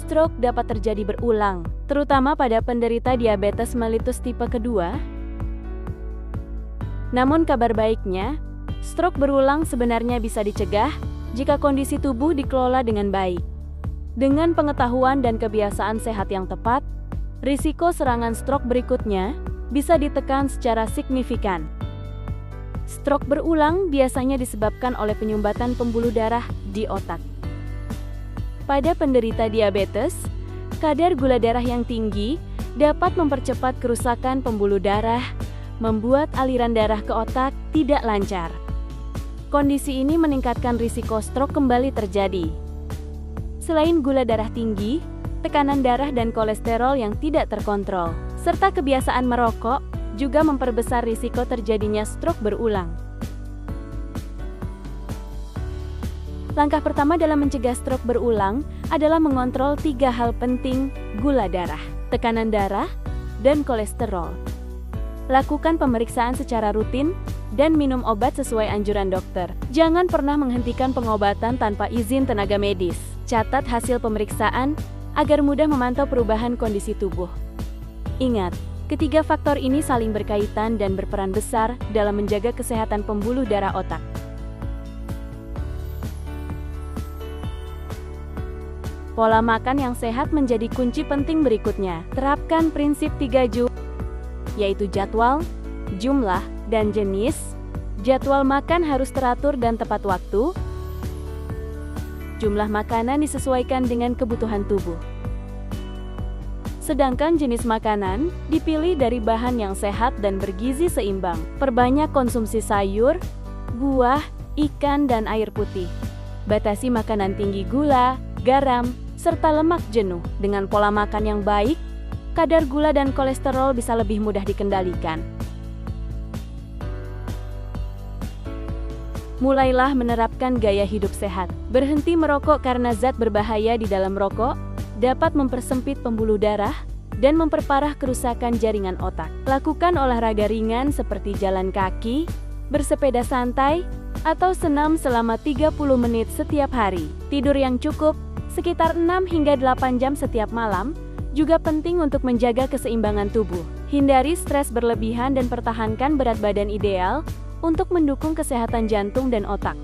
stroke dapat terjadi berulang, terutama pada penderita diabetes mellitus tipe kedua. Namun kabar baiknya, stroke berulang sebenarnya bisa dicegah jika kondisi tubuh dikelola dengan baik. Dengan pengetahuan dan kebiasaan sehat yang tepat, risiko serangan stroke berikutnya bisa ditekan secara signifikan. Stroke berulang biasanya disebabkan oleh penyumbatan pembuluh darah di otak. Pada penderita diabetes, kadar gula darah yang tinggi dapat mempercepat kerusakan pembuluh darah, membuat aliran darah ke otak tidak lancar. Kondisi ini meningkatkan risiko stroke kembali terjadi. Selain gula darah tinggi, tekanan darah dan kolesterol yang tidak terkontrol, serta kebiasaan merokok juga memperbesar risiko terjadinya stroke berulang. Langkah pertama dalam mencegah stroke berulang adalah mengontrol 3 hal penting: gula darah, tekanan darah, dan kolesterol. Lakukan pemeriksaan secara rutin dan minum obat sesuai anjuran dokter. Jangan pernah menghentikan pengobatan tanpa izin tenaga medis. Catat hasil pemeriksaan agar mudah memantau perubahan kondisi tubuh. Ingat, ketiga faktor ini saling berkaitan dan berperan besar dalam menjaga kesehatan pembuluh darah otak. Pola makan yang sehat menjadi kunci penting berikutnya. Terapkan prinsip 3J, yaitu jadwal, jumlah, dan jenis. Jadwal makan harus teratur dan tepat waktu. Jumlah makanan disesuaikan dengan kebutuhan tubuh. Sedangkan jenis makanan dipilih dari bahan yang sehat dan bergizi seimbang. Perbanyak konsumsi sayur, buah, ikan, dan air putih. Batasi makanan tinggi gula, garam, serta lemak jenuh. Dengan pola makan yang baik, kadar gula dan kolesterol bisa lebih mudah dikendalikan. Mulailah menerapkan gaya hidup sehat. Berhenti merokok karena zat berbahaya di dalam rokok dapat mempersempit pembuluh darah dan memperparah kerusakan jaringan otak. Lakukan olahraga ringan seperti jalan kaki, bersepeda santai, atau senam selama 30 menit setiap hari. Tidur yang cukup, sekitar 6 hingga 8 jam setiap malam, juga penting untuk menjaga keseimbangan tubuh. Hindari stres berlebihan dan pertahankan berat badan ideal untuk mendukung kesehatan jantung dan otak.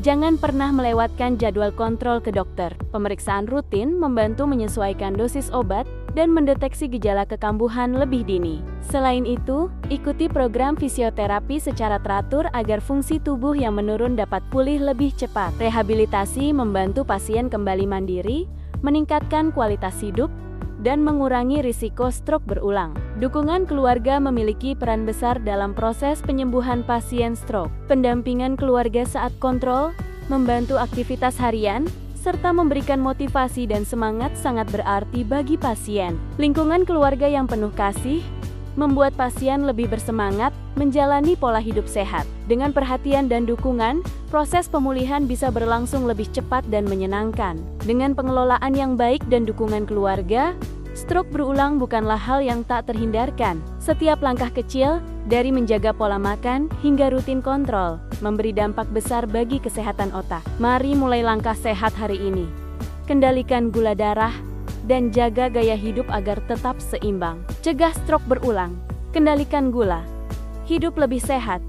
Jangan pernah melewatkan jadwal kontrol ke dokter. Pemeriksaan rutin membantu menyesuaikan dosis obat dan mendeteksi gejala kekambuhan lebih dini. Selain itu, ikuti program fisioterapi secara teratur agar fungsi tubuh yang menurun dapat pulih lebih cepat. Rehabilitasi membantu pasien kembali mandiri, meningkatkan kualitas hidup, dan mengurangi risiko stroke berulang. Dukungan keluarga memiliki peran besar dalam proses penyembuhan pasien stroke. Pendampingan keluarga saat kontrol, membantu aktivitas harian, serta memberikan motivasi dan semangat sangat berarti bagi pasien. Lingkungan keluarga yang penuh kasih membuat pasien lebih bersemangat menjalani pola hidup sehat. Dengan perhatian dan dukungan, proses pemulihan bisa berlangsung lebih cepat dan menyenangkan. Dengan pengelolaan yang baik dan dukungan keluarga, stroke berulang bukanlah hal yang tak terhindarkan. Setiap langkah kecil, dari menjaga pola makan hingga rutin kontrol, memberi dampak besar bagi kesehatan otak. Mari mulai langkah sehat hari ini. Kendalikan gula darah dan jaga gaya hidup agar tetap seimbang. Cegah stroke berulang. Kendalikan gula. Hidup lebih sehat.